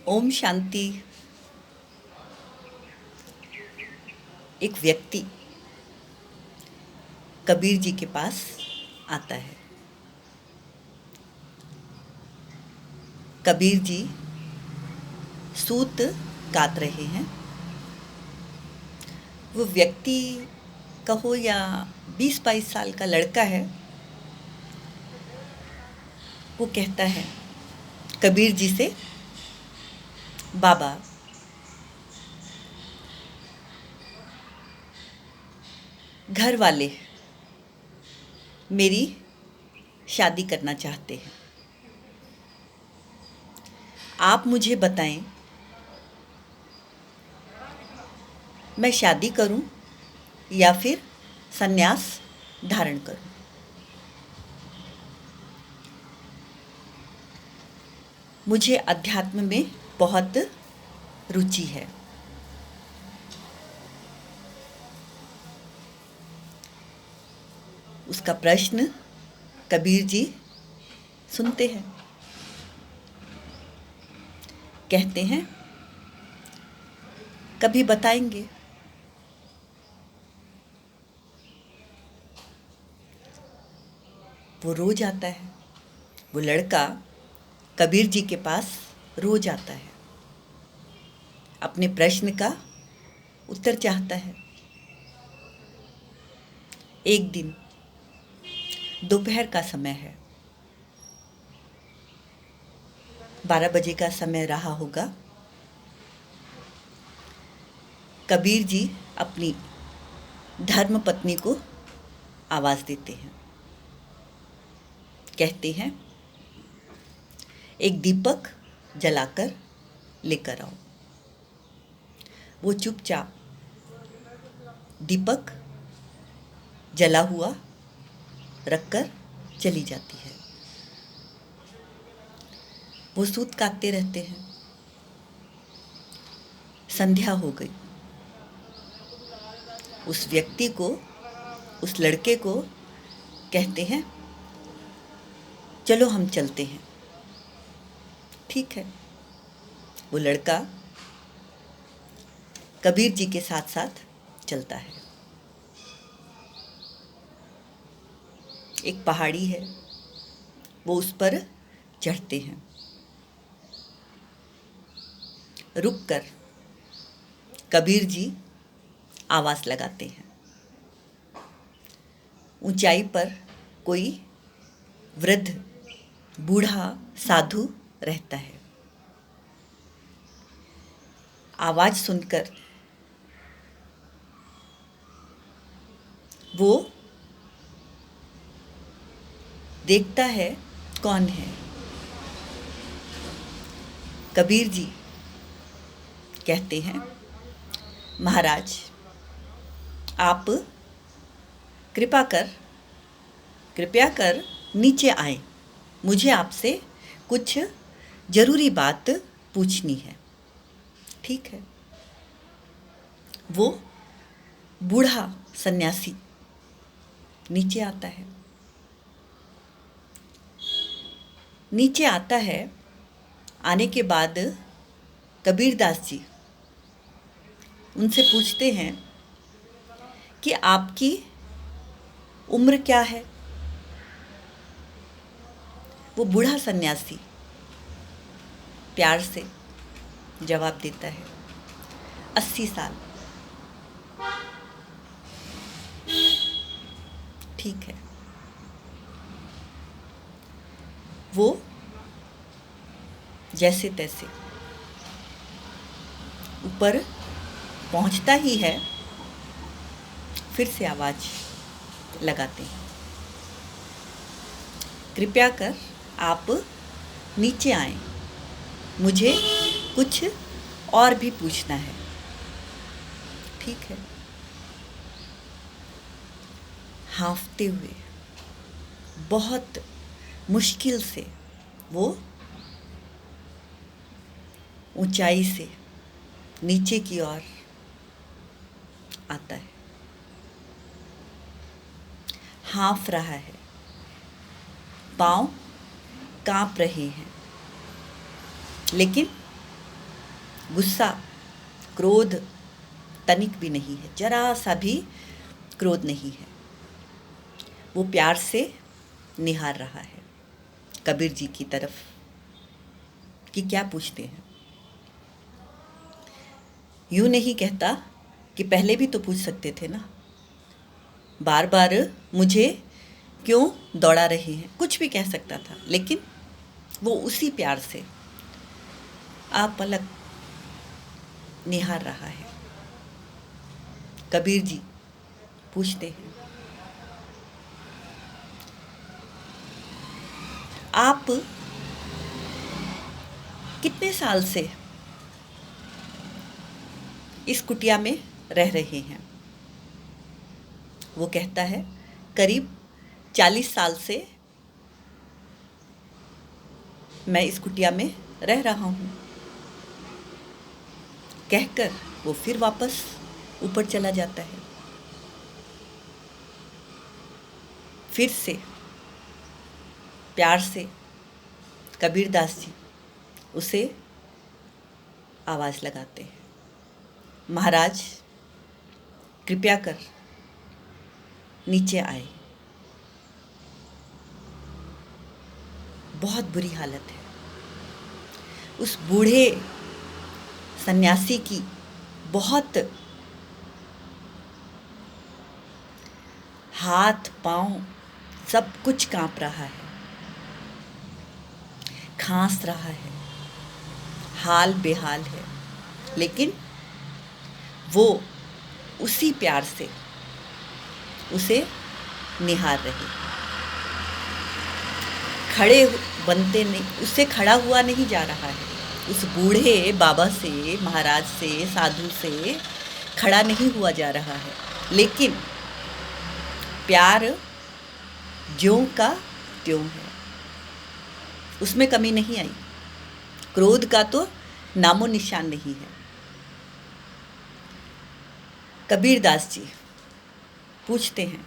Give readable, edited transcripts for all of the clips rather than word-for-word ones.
ओम शांति। एक व्यक्ति कबीर जी के पास आता है। कबीर जी सूत कात रहे हैं। वो व्यक्ति कहो या 20-22 साल का लड़का है। वो कहता है कबीर जी से, बाबा घर वाले मेरी शादी करना चाहते हैं। आप मुझे बताएं, मैं शादी करूं या फिर संन्यास धारण करूं। मुझे अध्यात्म में बहुत रुचि है। उसका प्रश्न कबीर जी सुनते हैं। कहते हैं कभी बताएंगे। वो रोज आता है। वो लड़का कबीर जी के पास रोज आता है। अपने प्रश्न का उत्तर चाहता है। एक दिन दोपहर का समय है। 12 बजे का समय रहा होगा। कबीर जी अपनी धर्म पत्नी को आवाज देते हैं। कहते हैं एक दीपक जलाकर लेकर आओ। वो चुपचाप दीपक जला हुआ रखकर चली जाती है। वो सूत काटते रहते हैं। संध्या हो गई। उस व्यक्ति को, उस लड़के को कहते हैं चलो हम चलते हैं। ठीक है। वो लड़का कबीर जी के साथ साथ चलता है। एक पहाड़ी है। वो उस पर चढ़ते हैं। रुककर कबीर जी आवाज लगाते हैं। ऊंचाई पर कोई वृद्ध बूढ़ा साधु रहता है। आवाज सुनकर वो देखता है कौन है। कबीर जी कहते हैं महाराज, आप कृपया कर नीचे आए। मुझे आपसे कुछ जरूरी बात पूछनी है। ठीक है। वो बूढ़ा सन्यासी नीचे आता है। नीचे आता है। आने के बाद कबीरदास जी उनसे पूछते हैं कि आपकी उम्र क्या है। वो बूढ़ा सन्यासी प्यार से जवाब देता है 80 साल। ठीक है। वो जैसे तैसे ऊपर पहुंचता ही है। फिर से आवाज लगाते हैं, कृपया कर आप नीचे आएं। मुझे कुछ और भी पूछना है। ठीक है। हाँफते हुए बहुत मुश्किल से वो ऊंचाई से नीचे की ओर आता है। हाँफ रहा है। पाँव कांप रहे हैं, लेकिन गुस्सा, क्रोध तनिक भी नहीं है, जरा सा भी क्रोध नहीं है। वो प्यार से निहार रहा है कबीर जी की तरफ कि क्या पूछते हैं। यूं नहीं कहता कि पहले भी तो पूछ सकते थे ना, बार बार मुझे क्यों दौड़ा रहे हैं, कुछ भी कह सकता था, लेकिन वो उसी प्यार से आप पलक निहार रहा है। कबीर जी पूछते हैं, आप कितने साल से इस कुटिया में रह रहे हैं? वो कहता है, करीब 40 साल से मैं इस कुटिया में रह रहा हूँ। कहकर वो फिर वापस ऊपर चला जाता है। फिर से प्यार से कबीरदास जी उसे आवाज़ लगाते हैं, महाराज कृपया कर नीचे आए। बहुत बुरी हालत है उस बूढ़े सन्यासी की, बहुत हाथ पांव सब कुछ कांप रहा है, खांस रहा है, हाल बेहाल है, लेकिन वो उसी प्यार से उसे निहार रहे। खड़े बनते नहीं, उससे खड़ा हुआ नहीं जा रहा है, उस बूढ़े बाबा से, महाराज से, साधु से खड़ा नहीं हुआ जा रहा है, लेकिन प्यार ज्यों का त्यों है, उसमें कमी नहीं आई। क्रोध का तो नामो निशान नहीं है। कबीरदास जी पूछते हैं,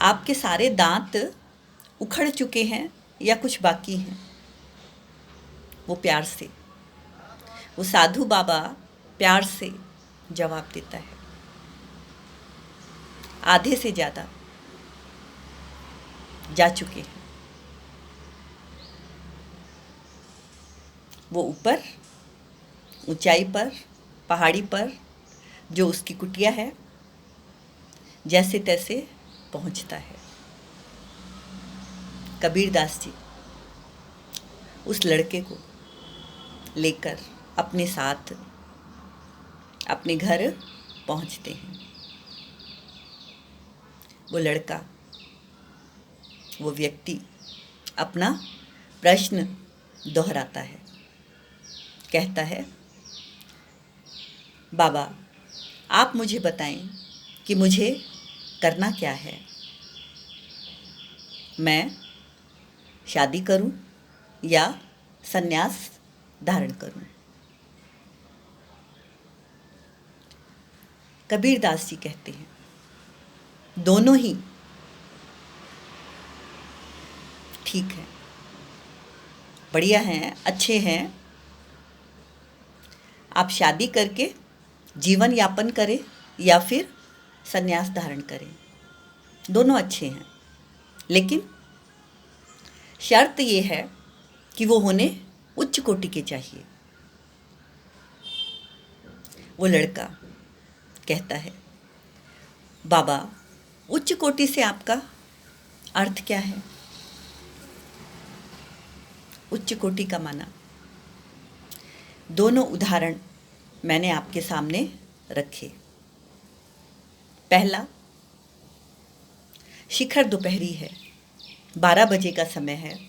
आपके सारे दांत उखड़ चुके हैं या कुछ बाकी हैं? वो प्यार से, वो साधु बाबा प्यार से जवाब देता है, आधे से ज़्यादा जा चुके हैं। वो ऊपर ऊंचाई पर, पहाड़ी पर जो उसकी कुटिया है, जैसे तैसे पहुंचता है। कबीरदास जी उस लड़के को लेकर अपने साथ अपने घर पहुंचते हैं। वो लड़का, वो व्यक्ति अपना प्रश्न दोहराता है, कहता है, बाबा आप मुझे बताएं कि मुझे करना क्या है? मैं शादी करूं या संन्यास धारण करूं? कबीरदास जी कहते हैं, दोनों ही ठीक है, बढ़िया हैं, अच्छे हैं। आप शादी करके जीवन यापन करें या फिर संन्यास धारण करें, दोनों अच्छे हैं, लेकिन शर्त ये है कि वो होने उच्च कोटि के चाहिए। वो लड़का कहता है, बाबा उच्च कोटि से आपका अर्थ क्या है? उच्च कोटि का माना, दोनों उदाहरण मैंने आपके सामने रखे। पहला, शिखर दोपहरी है, 12 बजे का समय है,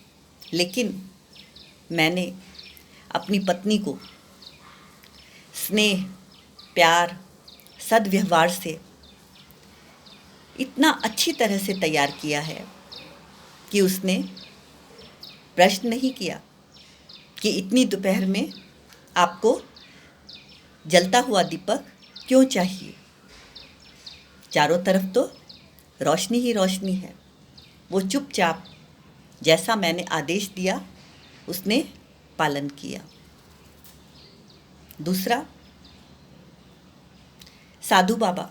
लेकिन मैंने अपनी पत्नी को स्नेह, प्यार, सद्व्यवहार से इतना अच्छी तरह से तैयार किया है कि उसने प्रश्न नहीं किया कि इतनी दोपहर में आपको जलता हुआ दीपक क्यों चाहिए? चारों तरफ तो रोशनी ही रोशनी है। वो चुपचाप जैसा मैंने आदेश दिया उसने पालन किया। दूसरा, साधु बाबा,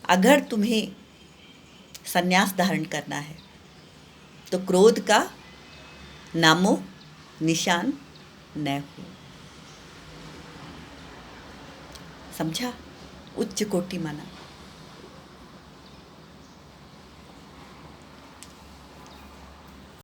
अगर तुम्हें संन्यास धारण करना है तो क्रोध का नामो निशान न हो। समझा? उच्च कोटि माना।